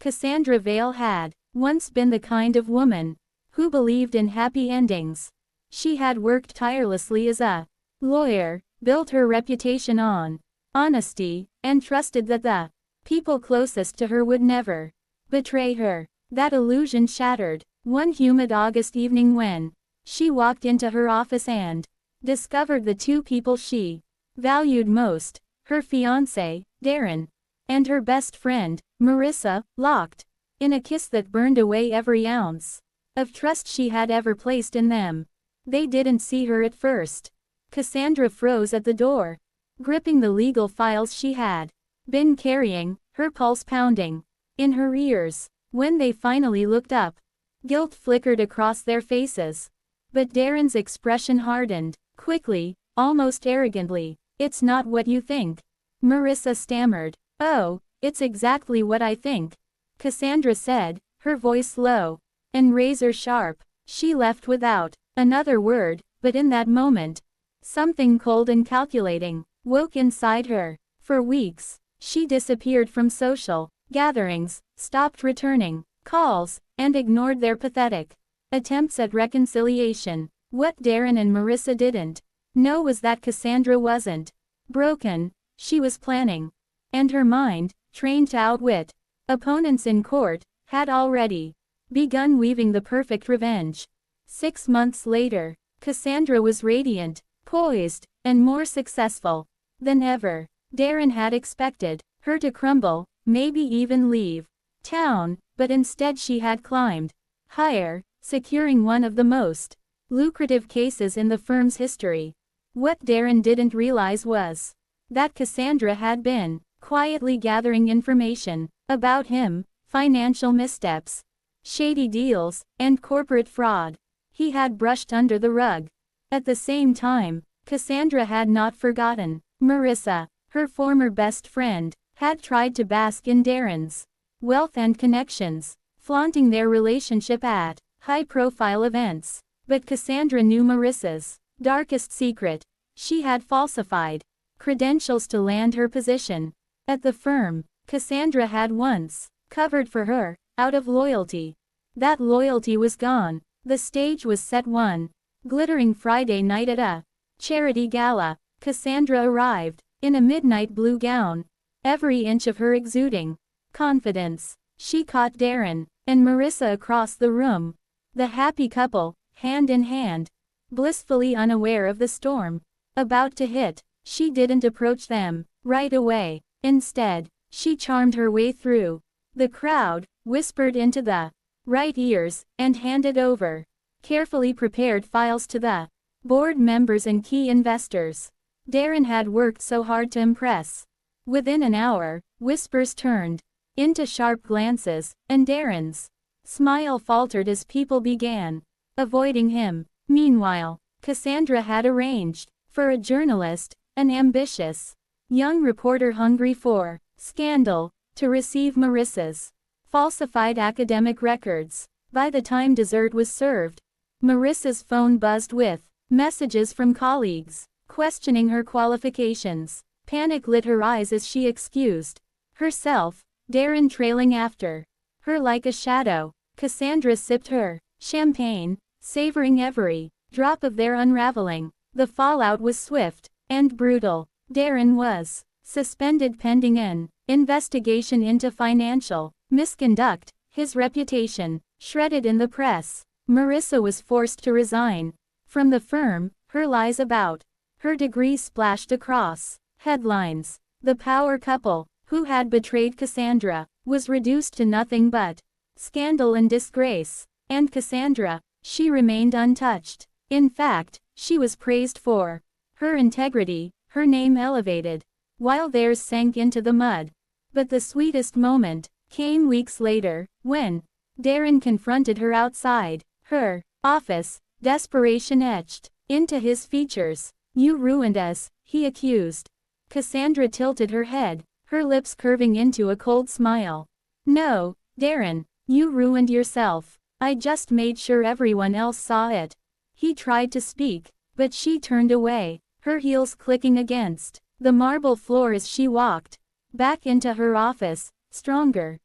Cassandra Vale had once been the kind of woman who believed in happy endings. She had worked tirelessly as a lawyer, built her reputation on honesty, and trusted that the people closest to her would never betray her. That illusion shattered one humid August evening when she walked into her office and discovered the two people she valued most, her fiancé, Darren, and her best friend, Marissa, locked in a kiss that burned away every ounce of trust she had ever placed in them. They didn't see her at first. Cassandra froze at the door, gripping the legal files she had been carrying, her pulse pounding in her ears. When they finally looked up, guilt flickered across their faces. But Darren's expression hardened quickly, almost arrogantly. "It's not what you think," Marissa stammered. "Oh, it's exactly what I think," Cassandra said, her voice low and razor sharp. She left without another word, but in that moment, something cold and calculating woke inside her. For weeks, she disappeared from social gatherings, stopped returning calls, and ignored their pathetic attempts at reconciliation. What Darren and Marissa didn't know was that Cassandra wasn't broken, she was planning. And her mind, trained to outwit opponents in court, had already begun weaving the perfect revenge. 6 months later, Cassandra was radiant, poised, and more successful than ever. Darren had expected her to crumble, maybe even leave town, but instead she had climbed higher, securing one of the most lucrative cases in the firm's history. What Darren didn't realize was that Cassandra had been quietly gathering information about him, financial missteps, shady deals, and corporate fraud he had brushed under the rug. At the same time, Cassandra had not forgotten Marissa, her former best friend, had tried to bask in Darren's wealth and connections, flaunting their relationship at high-profile events. But Cassandra knew Marissa's darkest secret. She had falsified credentials to land her position at the firm Cassandra had once covered for her, out of loyalty. That loyalty was gone. The stage was set one glittering Friday night at a charity gala. Cassandra arrived in a midnight blue gown, every inch of her exuding confidence. She caught Darren and Marissa across the room, the happy couple, hand in hand, blissfully unaware of the storm about to hit. She didn't approach them right away. Instead, she charmed her way through the crowd, whispered into the right ears, and handed over carefully prepared files to the board members and key investors Darren had worked so hard to impress. Within an hour, whispers turned into sharp glances, and Darren's smile faltered as people began avoiding him. Meanwhile, Cassandra had arranged for a journalist, an ambitious young reporter hungry for scandal, to receive Marissa's falsified academic records. By the time dessert was served, Marissa's phone buzzed with messages from colleagues questioning her qualifications. Panic lit her eyes as she excused herself, Darren trailing after her like a shadow. Cassandra sipped her champagne, savoring every drop of their unraveling. The fallout was swift and brutal. Darren was suspended pending an investigation into financial misconduct, his reputation shredded in the press. Marissa was forced to resign from the firm, her lies about her degree splashed across headlines. The power couple, who had betrayed Cassandra, was reduced to nothing but scandal and disgrace. And Cassandra, she remained untouched. In fact, she was praised for her integrity, her name elevated, while theirs sank into the mud. But the sweetest moment came weeks later, when Darren confronted her outside her office, desperation etched into his features. "You ruined us," he accused. Cassandra tilted her head, her lips curving into a cold smile. "No, Darren, you ruined yourself. I just made sure everyone else saw it." He tried to speak, but she turned away, her heels clicking against the marble floor as she walked back into her office, stronger,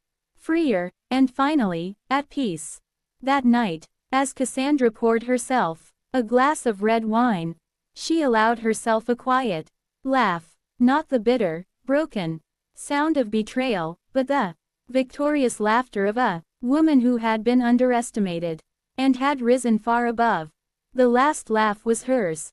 freer, and finally, at peace. That night, as Cassandra poured herself a glass of red wine, she allowed herself a quiet laugh, not the bitter, broken sound of betrayal, but the victorious laughter of a woman who had been underestimated and had risen far above. The last laugh was hers.